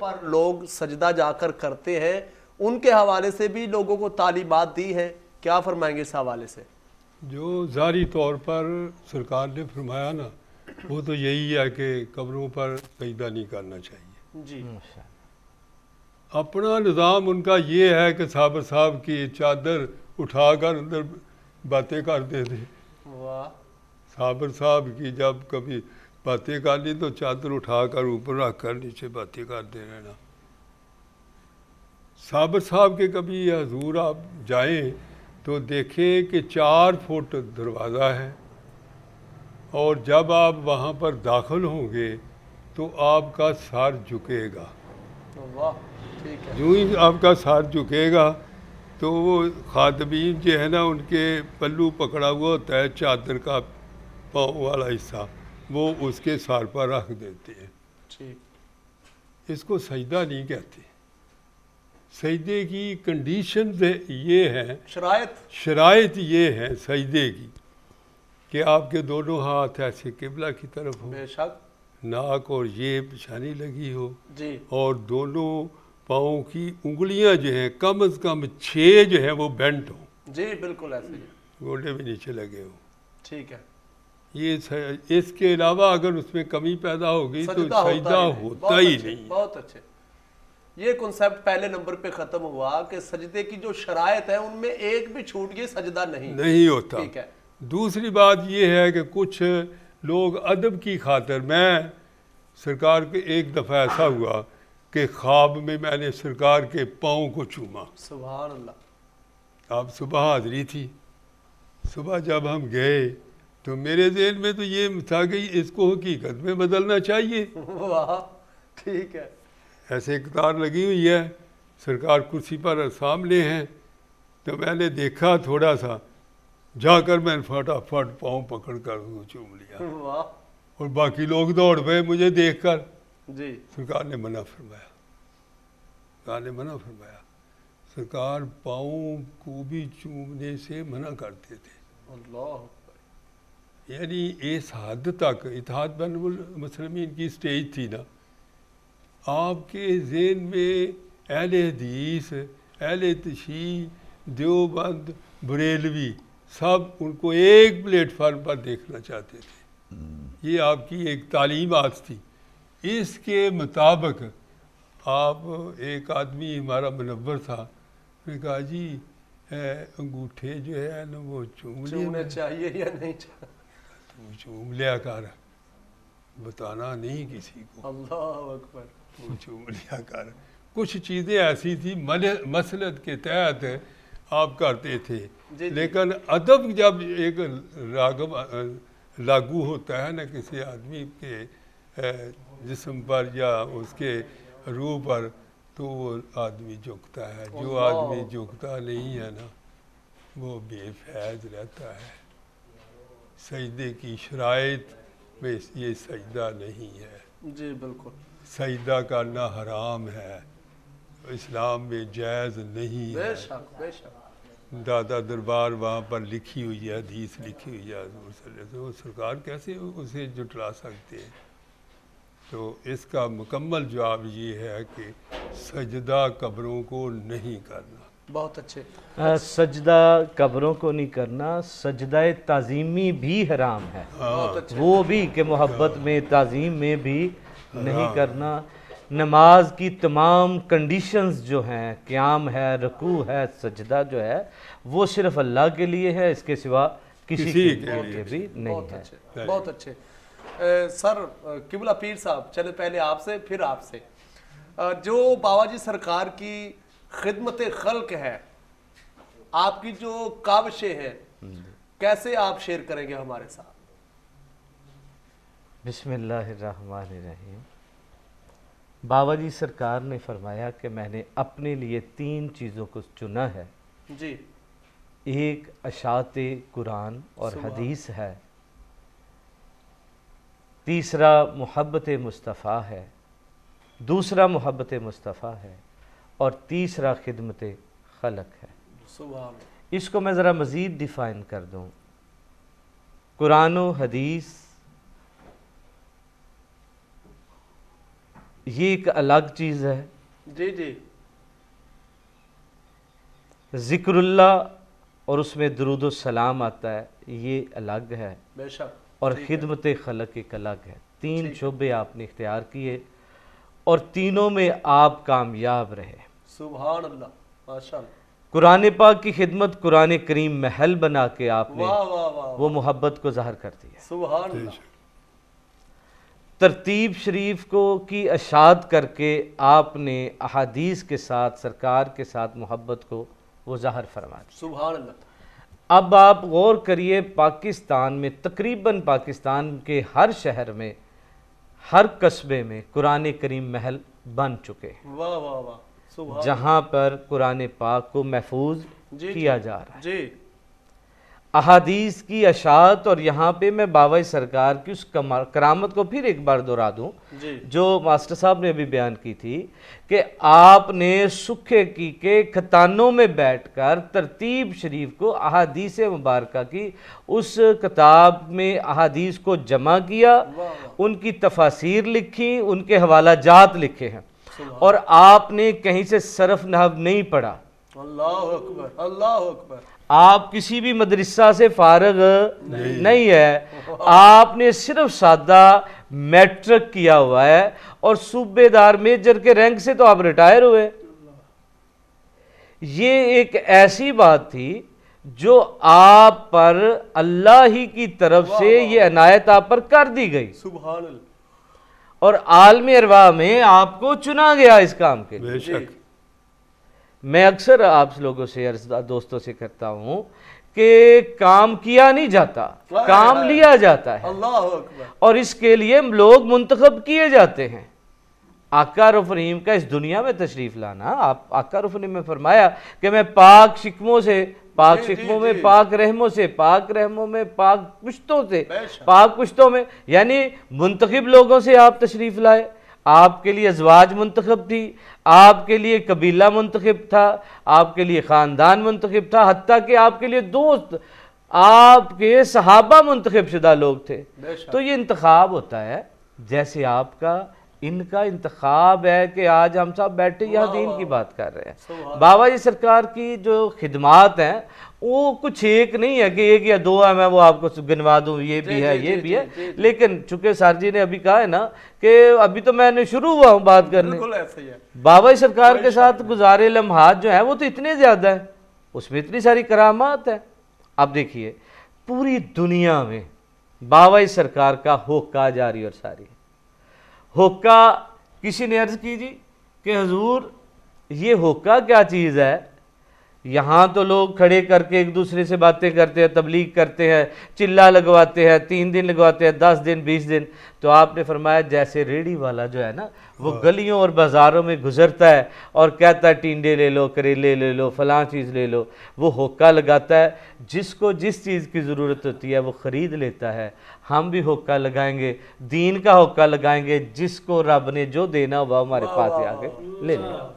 پر لوگ سجدہ جا کر کرتے ہیں، ان کے حوالے سے بھی لوگوں کو تعلیمات دی ہیں، کیا فرمائیں گے اس حوالے سے؟ جو ظاہری طور پر سرکار نے فرمایا نا، وہ تو یہی ہے کہ قبروں پر سجدہ نہیں کرنا چاہیے. جی اپنا نظام ان کا یہ ہے کہ صابر صاحب کی چادر اٹھا کر اندر باتیں کرتے تھے. واہ. صابر صاحب کی جب کبھی باتیں کرنی تو چادر اٹھا کر اوپر رکھ کر نیچے باتیں کرتے رہنا. صابر صاحب کے کبھی حضور آپ جائیں تو دیکھیں کہ 4 فٹ دروازہ ہے، اور جب آپ وہاں پر داخل ہوں گے تو آپ کا سر جھکے گا. واہ ٹھیک ہے. جو ہی آپ کا سر جھکے گا تو وہ خادمین جو ہے نا ان کے پلو پکڑا ہوا ہوتا ہے چادر کا پاؤں والا حصہ، وہ اس کے سر پر رکھ دیتے ہیں. ٹھیک. اس کو سجدہ نہیں کہتے. سجدے کی کنڈیشنز یہ ہیں، شرائط یہ ہیں سجدے کی کہ آپ کے دونوں ہاتھ ایسے قبلہ کی طرف ہوں، بے شک. ناک اور یہ پیشانی لگی ہو، جی. اور دونوں پاؤں کی انگلیاں جو ہیں کم از کم 6 جو ہیں وہ بینٹ ہوں. جی بالکل ایسے ہی. گوڈے بھی نیچے لگے ہوں. ٹھیک ہے. یہ اس کے علاوہ اگر اس میں کمی پیدا ہوگی تو سجدہ ہوتا ہی نہیں. بہت اچھے. یہ کنسیپٹ پہلے نمبر پہ ختم ہوا کہ سجدے کی جو شرائط ہے ان میں ایک بھی چھوٹ گئی سجدہ نہیں ہوتا. ٹھیک ہے. دوسری بات یہ ہے کہ کچھ لوگ ادب کی خاطر، میں سرکار کے ایک دفعہ ایسا ہوا کہ خواب میں نے سرکار کے پاؤں کو چوما. سبحان اللہ. آپ صبح حاضری تھی. صبح جب ہم گئے تو میرے ذہن میں تو یہ تھا کہ اس کو حقیقت میں بدلنا چاہیے. واہ ٹھیک ہے. ایسے قطار لگی ہوئی ہے، سرکار کرسی پر سامنے ہیں، تو میں نے دیکھا تھوڑا سا، جا کر میں نے فٹافٹ پاؤں پکڑ کر چوم لیا. واہ. اور باقی لوگ دوڑ پئے مجھے دیکھ کر. جی. سرکار نے منع فرمایا. سرکار پاؤں کو بھی چومنے سے منع کرتے تھے. اللہ. یعنی اس حد تک اتحاد بین المسلمین کی سٹیج تھی نا. آپ کے ذہن میں اہل حدیث، اہل تشیع، دیوبند، بریلوی سب ان کو ایک پلیٹ فارم پر دیکھنا چاہتے تھے. یہ آپ کی ایک تعلیمات تھی. اس کے مطابق آپ، ایک آدمی ہمارا منور تھا، نے کہا جی انگوٹھے جو ہے نا وہ چومنے چاہیے یا نہیں چاہیے؟ تو چوم لیا کر، بتانا نہیں کسی کو. اللہ اکبر. وہ چوم لیا کر. کچھ چیزیں ایسی تھی مسلط کے تحت آپ کرتے تھے. لیکن ادب جب ایک لاگو ہوتا ہے نا کسی آدمی کے جسم پر یا اس کے روح پر، تو وہ آدمی جھکتا ہے. جو آدمی جھکتا نہیں ہے نا وہ بے فیض رہتا ہے. سجدے کی شرائط میں یہ سجدہ نہیں ہے. جی بالکل. سجدہ کرنا حرام ہے، اسلام میں جائز نہیں ہے. بے شک بے شک. دادا دربار وہاں پر لکھی ہوئی ہے، حدیث لکھی ہوئی ہے حضور صلی اللہ علیہ وسلم. سرکار کیسے اسے جھٹلا سکتے ہیں؟ تو اس کا مکمل جواب یہ ہے کہ سجدہ قبروں کو نہیں کرنا. بہت اچھے. سجدہ قبروں کو نہیں کرنا، سجدہ تعظیمی بھی حرام ہے. وہ بھی کہ محبت میں، تعظیم میں بھی نہیں کرنا. نماز کی تمام کنڈیشنز جو ہیں، قیام ہے، رکوع ہے، سجدہ جو ہے، وہ صرف اللہ کے لیے ہے، اس کے سوا کسی کے لیے بھی نہیں ہے. بہت اچھے. سر قبلہ پیر صاحب، چلے پہلے آپ سے پھر آپ سے. جو بابا جی سرکار کی خدمت خلق ہے، آپ کی جو کاوشیں ہیں، کیسے آپ شیئر کریں گے ہمارے ساتھ؟ بسم اللہ الرحمن الرحیم. بابا جی سرکار نے فرمایا کہ میں نے اپنے لیے 3 چیزوں کو چنا ہے. جی. ایک اشاعت قرآن اور حدیث ہے، تیسرا محبت مصطفیٰ ہے، دوسرا محبت مصطفیٰ ہے، اور تیسرا خدمت خلق ہے. اس کو میں ذرا مزید ڈیفائن کر دوں. قرآن و حدیث یہ ایک الگ چیز ہے. جی جی. ذکر اللہ اور اس میں درود و سلام آتا ہے، یہ الگ ہے. بے شک. اور خدمت خلق ایک الگ ہے. 3 شعبے آپ نے اختیار کیے اور تینوں میں آپ کامیاب رہے. سبحان اللہ. ماشاء اللہ. قرآن پاک کی خدمت قرآن کریم محل بنا کے آپ نے واہ واہ واہ. وہ محبت کو ظاہر کر دیا. سبحان اللہ. ترتیب شریف کو کی اشاعت کر کے آپ نے احادیث کے ساتھ سرکار کے ساتھ محبت کو وہ ظاہر فرما دیا. سبحان اللہ. اب آپ غور کریے، پاکستان میں تقریباً پاکستان کے ہر شہر میں ہر قصبے میں قرآن کریم محل بن چکے ہیں. واہ واہ واہ. سبحان. جہاں پر قرآن پاک کو محفوظ جی کیا جا رہا ہے. جی. احادیث کی اشاعت. اور یہاں پہ میں بابا سرکار کی اس کرامت کو پھر ایک بار دہرا دوں جی. جو ماسٹر صاحب نے ابھی بیان کی تھی کہ آپ نے سکھے کی کے کھتانوں میں بیٹھ کر ترتیب شریف کو احادیث مبارکہ کی اس کتاب میں احادیث کو جمع کیا، ان کی تفاسیر لکھی، ان کے حوالہ جات لکھے ہیں. اور آپ نے کہیں سے صرف نحو نہیں پڑھا. اللہ اکبر. اللہ اکبر. آپ کسی بھی مدرسہ سے فارغ نہیں ہے. آپ نے صرف سادہ میٹرک کیا ہوا ہے اور صوبے دار میجر کے رینک سے تو آپ ریٹائر ہوئے. یہ ایک ایسی بات تھی جو آپ پر اللہ ہی کی طرف سے یہ عنایت آپ پر کر دی گئی. سبحان اللہ. اور عالم ارواح میں آپ کو چنا گیا اس کام کے لیے. بے شک. میں اکثر آپ لوگوں سے دوستوں سے کرتا ہوں کہ کام کیا نہیں جاتا، کام لیا جاتا ہے. اللہ اکبر. اور اس کے لیے لوگ منتخب کیے جاتے ہیں. آقا رف رحیم کا اس دنیا میں تشریف لانا، آقا رف رحیم نے فرمایا کہ میں پاک شکموں سے، پاک شکموں میں پاک رحموں سے، پاک رحموں میں پاک پشتوں سے، پاک پشتوں میں، یعنی منتخب لوگوں سے آپ تشریف لائے. آپ کے لیے ازواج منتخب تھی، آپ کے لیے قبیلہ منتخب تھا، آپ کے لیے خاندان منتخب تھا، حتیٰ کہ آپ کے لیے دوست، آپ کے صحابہ منتخب شدہ لوگ تھے. تو یہ انتخاب ہوتا ہے جیسے آپ کا ان کا انتخاب ہے کہ آج ہم سب بیٹھے یہاں دین کی بات کر رہے ہیں. بابا جی سرکار کی جو خدمات ہیں وہ کچھ ایک نہیں ہے کہ ایک یا دو ہے، میں وہ آپ کو گنوا دوں، یہ بھی ہے یہ بھی ہے. لیکن چونکہ سر جی نے ابھی کہا ہے نا کہ ابھی تو میں نے شروع ہوا ہوں بات کرنے. بابا جی سرکار کے ساتھ گزارے لمحات جو ہیں وہ تو اتنے زیادہ ہیں، اس میں اتنی ساری کرامات ہیں. اب دیکھیے پوری دنیا میں بابا جی سرکار کا ہوکا جاری اور ساری. ہوکا کسی نے عرض کی جی کہ حضور یہ ہوکا کیا چیز ہے؟ یہاں تو لوگ کھڑے کر کے ایک دوسرے سے باتیں کرتے ہیں، تبلیغ کرتے ہیں، چلا لگواتے ہیں، 3 دن لگواتے ہیں، 10 دن 20 دن. تو آپ نے فرمایا جیسے ریڑھی والا جو ہے نا وہ گلیوں اور بازاروں میں گزرتا ہے اور کہتا ہے ٹینڈے لے لو، کریلے لے لو، فلاں چیز لے لو، وہ ہوکا لگاتا ہے. جس کو جس چیز کی ضرورت ہوتی ہے وہ خرید لیتا ہے. ہم بھی ہوکا لگائیں گے، دین کا ہوکا لگائیں گے، جس کو رب نے جو دینا ہوا ہمارے پاس آگے لے لیا.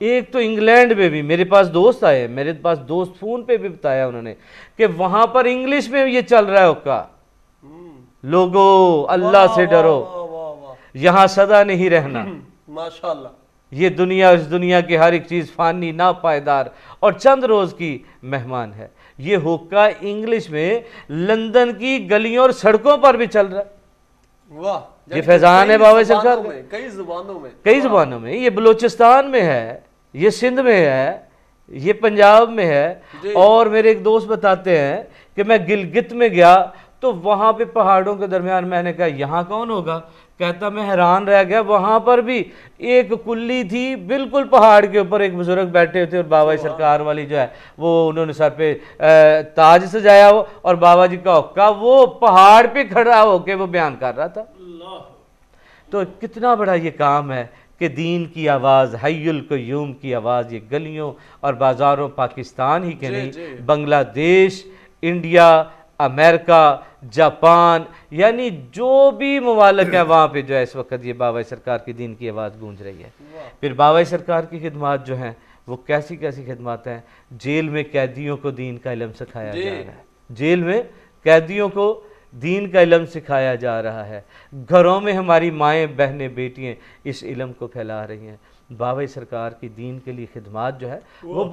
ایک تو انگلینڈ میں بھی میرے پاس دوست آئے، میرے پاس دوست فون پہ بھی بتایا انہوں نے کہ وہاں پر انگلش میں یہ چل رہا ہے ہوکا، لوگو اللہ سے ڈرو، یہاں سدا نہیں رہنا. ماشاءاللہ. یہ دنیا اس دنیا کی ہر ایک چیز فانی، ناپائیدار اور چند روز کی مہمان ہے. یہ ہوکا انگلش میں لندن کی گلیوں اور سڑکوں پر بھی چل رہا ہے. واہ. یہ فیضان ہے بابا سرکار، کئی زبانوں میں، کئی زبانوں میں. یہ بلوچستان میں ہے، یہ سندھ میں ہے، یہ پنجاب میں ہے. اور میرے ایک دوست بتاتے ہیں کہ میں گلگت میں گیا تو وہاں پہ پہاڑوں کے درمیان میں نے کہا یہاں کون ہوگا؟ کہتا میں حیران رہ گیا، وہاں پر بھی ایک کلی تھی بالکل پہاڑ کے اوپر، ایک بزرگ بیٹھے ہوتے اور بابا جی سرکار والی جو ہے وہ انہوں نے سر پہ تاج سجایا ہو اور بابا جی کا حقہ وہ پہاڑ پہ کھڑا ہو کے وہ بیان کر رہا تھا. تو کتنا بڑا یہ کام ہے کہ دین کی آواز، حی القیوم کی آواز یہ گلیوں اور بازاروں، پاکستان ہی کے نہیں بنگلہ دیش، انڈیا، امریکہ، جاپان، یعنی جو بھی ممالک ہیں وہاں پہ جو ہے اس وقت یہ بابا سرکار کی دین کی آواز گونج رہی ہے. پھر بابا سرکار کی خدمات جو ہیں وہ کیسی کیسی خدمات ہیں. جیل میں قیدیوں کو دین کا علم سکھایا جا رہا ہے. جیل میں قیدیوں کو دین کا علم سکھایا جا رہا ہے، گھروں میں ہماری مائیں بہنیں بیٹیاں اس علم کو پھیلا رہی ہیں۔ بابا سرکار کی دین کے لیے خدمات جو ہے وہ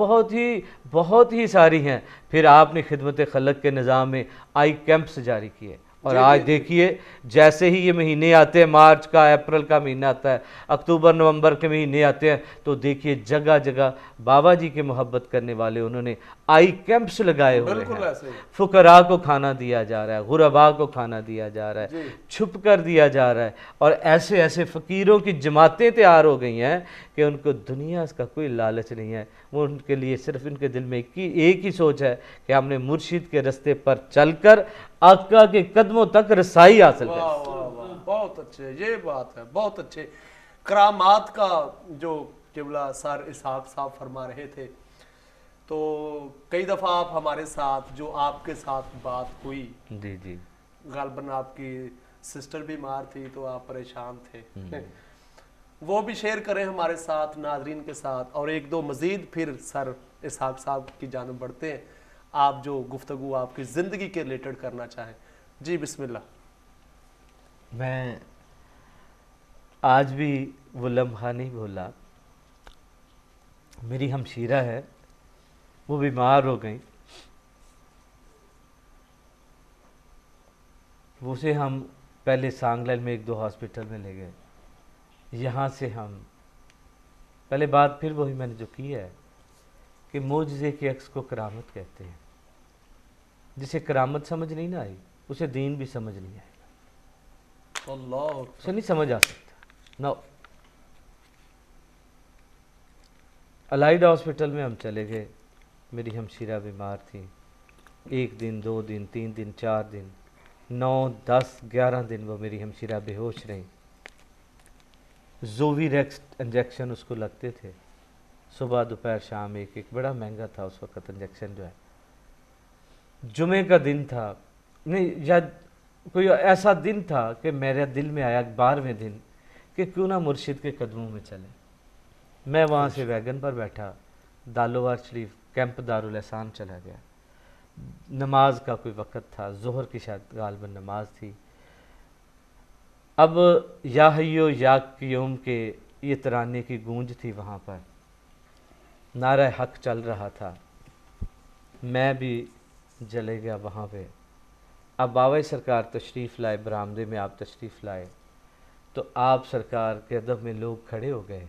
بہت ہی ساری ہیں۔ پھر آپ نے خدمت خلق کے نظام میں آئی کیمپس جاری کیے، اور آج دیکھیے جیسے ہی یہ مہینے آتے ہیں، مارچ کا، اپریل کا مہینہ آتا ہے، اکتوبر نومبر کے مہینے آتے ہیں، تو دیکھیے جگہ جگہ بابا جی کے محبت کرنے والے انہوں نے آئی کیمپس لگائے ہوئے ہیں۔ فقراء کو کھانا دیا جا رہا ہے، غرباء کو کھانا دیا جا رہا ہے، چھپ کر دیا جا رہا ہے، اور ایسے ایسے فقیروں کی جماعتیں تیار ہو گئی ہیں کہ ان کو دنیا کا کوئی لالچ نہیں ہے، وہ ان کے لیے صرف ان کے دل میں ایک ہی سوچ ہے کہ ہم نے مرشد کے رستے پر چل کر آقا کے قدموں تک رسائی حاصل کریں۔ بہت اچھے، یہ بات ہے، بہت اچھے۔ کرامات کا جو قبلہ سر اسحاق صاحب فرما رہے تھے، تو کئی دفعہ آپ ہمارے ساتھ جو آپ کے ساتھ بات ہوئی، جی جی، غالباً آپ کی سسٹر بیمار تھی تو آپ پریشان تھے، وہ بھی شیئر کریں ہمارے ساتھ، ناظرین کے ساتھ، اور ایک دو مزید پھر سر اسحاق صاحب کی جانب بڑھتے ہیں، آپ جو گفتگو آپ کی زندگی کے ریلیٹڈ کرنا چاہیں۔ جی بسم اللہ۔ میں آج بھی وہ لمحہ نہیں بھولا، میری ہمشیرہ ہے، وہ بیمار ہو گئیں، اسے ہم پہلے سانگلل میں ایک دو ہاسپٹل میں لے گئے، یہاں سے ہم پہلے بات پھر وہی میں نے جو کی ہے کہ معجزے کے عکس کو کرامت کہتے ہیں۔ جسے کرامت سمجھ نہیں نہ آئی اسے دین بھی سمجھ نہیں آئے گا، اللہ اسے نہیں سمجھ آ سکتا۔ نو الائیڈ ہاسپٹل میں ہم چلے گئے، میری ہمشیرہ بیمار تھی، 1 دن 2 دن 3 دن 4 دن 9 10 11 دن وہ میری ہمشیرہ بے ہوش رہیں۔ زووی ریکس انجیکشن اس کو لگتے تھے، صبح دوپہر شام ایک بڑا مہنگا تھا اس وقت انجیکشن جو ہے۔ جمعے کا دن تھا، نہیں یا کوئی ایسا دن تھا کہ میرے دل میں آیا 12ویں دن کہ کیوں نہ مرشد کے قدموں میں چلیں۔ میں وہاں سے ویگن پر بیٹھا، دالوار شریف کیمپ دارالحسان چلا گیا۔ نماز کا کوئی وقت تھا، ظہر کی شاید غالباً نماز تھی۔ اب یا حیو یا قیوم کے یہ ترانے کی گونج تھی، وہاں پر نعرہ حق چل رہا تھا، میں بھی جلے گیا وہاں پہ۔ اب بابا سرکار تشریف لائے، برآمدے میں آپ تشریف لائے، تو آپ سرکار کے ادب میں لوگ کھڑے ہو گئے،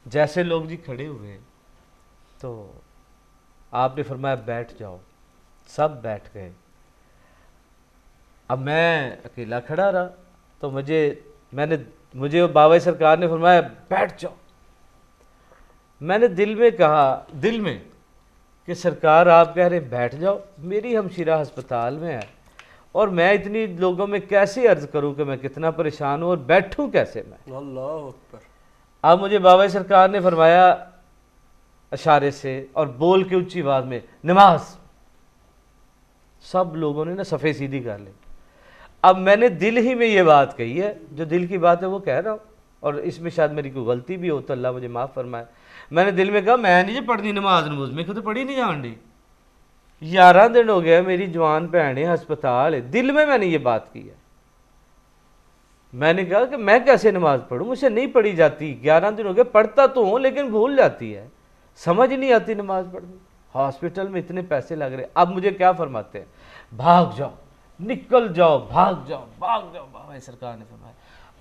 جیسے لوگ جی کھڑے ہوئے تو آپ نے فرمایا بیٹھ جاؤ، سب بیٹھ گئے۔ اب میں اکیلا کھڑا رہا تو مجھے بابا سرکار نے فرمایا بیٹھ جاؤ۔ میں نے دل میں کہا، دل میں کہ سرکار آپ کہہ رہے بیٹھ جاؤ، میری ہمشیرہ ہسپتال میں ہے اور میں اتنی لوگوں میں کیسے عرض کروں کہ میں کتنا پریشان ہوں اور بیٹھوں کیسے میں۔ اللہ اکبر۔ اب مجھے بابا سرکار نے فرمایا اشارے سے اور بول کے اونچی آواز میں نماز۔ سب لوگوں نے نا صفے سیدھی کر لی۔ اب میں نے دل ہی میں یہ بات کہی ہے، جو دل کی بات ہے وہ کہہ رہا ہوں، اور اس میں شاید میری کوئی غلطی بھی ہو تو اللہ مجھے معاف فرمائے۔ میں نے دل میں کہا میں نہیں پڑھنی نماز، میں خود پڑھی نہیں جان دی، 11 دن ہو گیا میری جوان بہنیں ہسپتال ہے۔ دل میں نے یہ بات کی ہے، میں نے کہا کہ میں کیسے نماز پڑھوں، مجھ سے نہیں پڑھی جاتی، 11 دن ہو گئے، پڑھتا تو ہوں لیکن بھول جاتی ہے، سمجھ نہیں آتی نماز پڑھنی، ہاسپٹل میں اتنے پیسے لگ رہے۔ اب مجھے کیا فرماتے ہیں، بھاگ جاؤ، نکل جاؤ، بھاگ جاؤ، بھاگ جاؤ، بابا سرکار نے فرمایا۔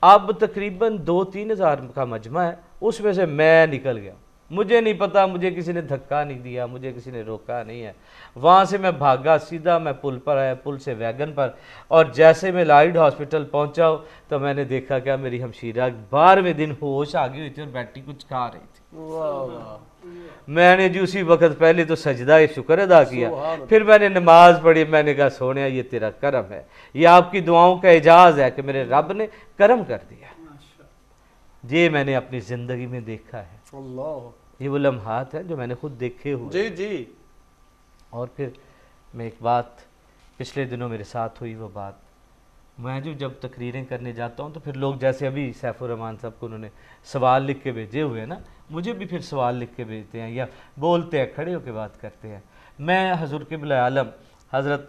اب تقریباً 2-3 ہزار کا مجمع ہے، اس میں سے میں نکل گیا، مجھے نہیں پتا، مجھے کسی نے دھکا نہیں دیا، مجھے کسی نے روکا نہیں ہے، وہاں سے میں بھاگا، سیدھا میں پل پر آیا، پل سے ویگن پر، اور جیسے میں لائیڈ ہاسپٹل پہنچا تو میں نے دیکھا کہ میری ہمشیرہ 12ویں دن ہوش آ گئی ہوئی تھی اور بیٹھی کچھ کھا رہی تھی۔ میں نے جو اسی وقت پہلے تو سجدہ شکر ادا کیا، پھر میں نے نماز پڑھی، میں نے کہا سونیا یہ تیرا کرم ہے، یہ آپ کی دعاؤں کا اعجاز ہے کہ میرے رب نے کرم کر دیا۔ یہ میں نے اپنی زندگی میں دیکھا ہے، اللہ، یہ وہ لمحات ہیں جو میں نے خود دیکھے ہوئے۔ جی جی۔ اور پھر میں ایک بات پچھلے دنوں میرے ساتھ ہوئی، وہ بات میں جب تقریریں کرنے جاتا ہوں تو پھر لوگ جیسے ابھی سیف الرحمان صاحب کو انہوں نے سوال لکھ کے بھیجے ہوئے ہیں نا، مجھے بھی پھر سوال لکھ کے بھیجتے ہیں یا بولتے ہیں، کھڑے ہو کے بات کرتے ہیں۔ میں حضور قبلہ عالم حضرت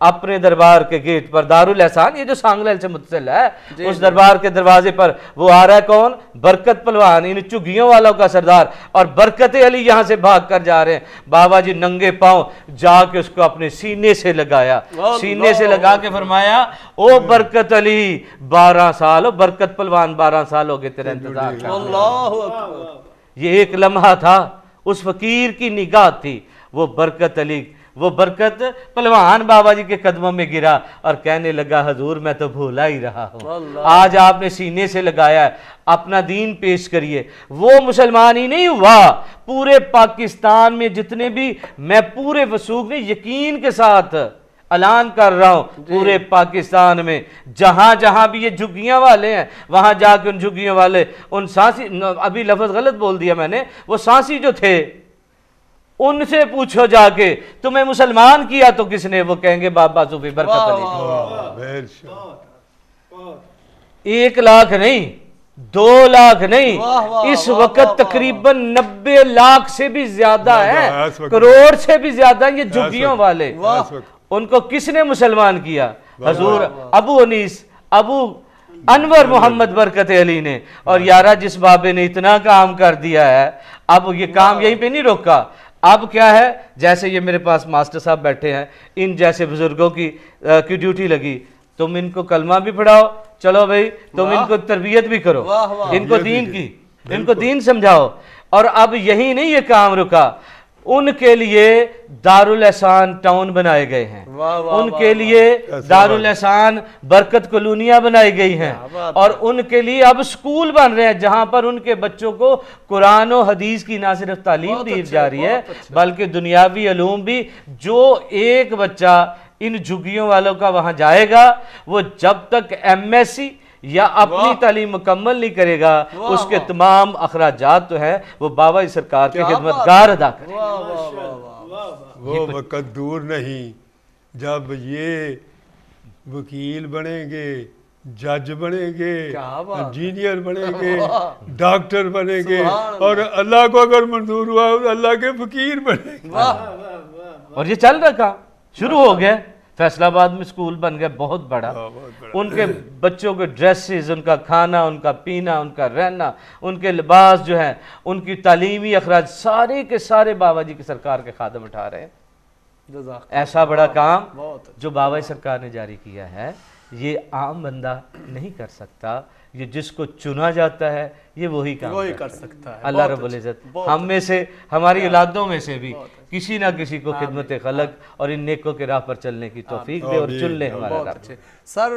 اپنے دربار کے گیٹ پر دارال احسان، یہ جو سانگلیل سے متصل ہے، اس دربار کے دروازے پر وہ آ رہا ہے کون؟ برکت پلوان، ان چگیوں والوں کا سردار، اور برکت علی یہاں سے بھاگ کر جا رہے ہیں۔ بابا جی ننگے پاؤں جا کے اس کو اپنے سینے سے لگایا، سینے سے لگا کے فرمایا او برکت علی 12 سال، او برکت پلوان 12 سال ہو گئے تیرا انتظار کر۔ اللہ اکبر۔ یہ ایک لمحہ تھا، اس فقیر کی نگاہ تھی، وہ برکت علی، وہ برکت پلوان بابا جی کے قدموں میں گرا اور کہنے لگا حضور میں تو بھولا ہی رہا ہوں، آج آپ نے سینے سے لگایا ہے، اپنا دین پیش کریے۔ وہ مسلمان ہی نہیں ہوا، پورے پاکستان میں جتنے بھی، میں پورے وثوق میں یقین کے ساتھ اعلان کر رہا ہوں، پورے پاکستان میں جہاں جہاں بھی یہ جھگیاں والے ہیں، وہاں جا کے ان جھگیوں والے، ان سانسی، ابھی لفظ غلط بول دیا میں نے، وہ سانسی جو تھے ان سے پوچھو جا کے تمہیں مسلمان کیا تو کس نے؟ وہ کہیں گے بابا صوفی برکت علی۔ 1 لاکھ نہیں، 2 لاکھ نہیں، اس وقت تقریباً 90 لاکھ سے بھی زیادہ ہیں، کروڑ سے بھی زیادہ ہیں یہ جھگیوں والے۔ ان کو کس نے مسلمان کیا؟ حضور ابو انیس، ابو انور محمد برکت علی نے۔ اور یارہ جس بابے نے اتنا کام کر دیا ہے، اب یہ کام یہیں پہ نہیں روکا، اب کیا ہے؟ جیسے یہ میرے پاس ماسٹر صاحب بیٹھے ہیں، ان جیسے بزرگوں کی ڈیوٹی لگی، تم ان کو کلمہ بھی پڑھاؤ، چلو بھائی تم ان کو تربیت بھی کرو، ان کو دین کی، ان کو دین سمجھاؤ۔ اور اب یہی نہیں یہ کام رکا، ان کے لیے دارالحسان ٹاؤن بنائے گئے ہیں، ان کے لیے دارالحسان برکت کالونیاں بنائی گئی ہیں، اور ان کے لیے اب سکول بن رہے ہیں جہاں پر ان کے بچوں کو قرآن و حدیث کی نہ صرف تعلیم دی جا رہی ہے بلکہ دنیاوی علوم بھی۔ جو ایک بچہ ان جھگیوں والوں کا وہاں جائے گا، وہ جب تک MSc یا اپنی تعلیم مکمل نہیں کرے گا، اس کے تمام اخراجات تو ہیں وہ بابا جی سرکار کے خدمتگار ادا کریں۔ وہ وقت دور نہیں جب یہ وکیل بنیں گے، جج بنیں گے، انجینئر بنیں گے، ڈاکٹر بنیں گے، اور اللہ کو اگر منظور ہوا اللہ کے فقیر بنیں گے۔ اور یہ چل رہا کام شروع ہو گیا، فیصل آباد میں سکول بن گیا بہت بڑا، ان کے بچوں کے ڈریسز، ان کا کھانا، ان کا پینا، ان کا رہنا، ان کے لباس جو ہیں، ان کی تعلیمی اخراج سارے کے سارے بابا جی کی سرکار کے خادم اٹھا رہے ہیں۔ ایسا بڑا کام جو بابا جی سرکار نے جاری کیا ہے، یہ عام بندہ نہیں کر سکتا، یہ جس کو چنا جاتا ہے یہ وہی کام کر سکتا ہے۔ اللہ رب العزت ہم میں سے، ہماری اولادوں میں سے بھی کسی نہ کسی کو خدمت خلق اور ان نیکوں کے راہ پر چلنے کی توفیق دے اور چن لے ہمارا رب۔ سر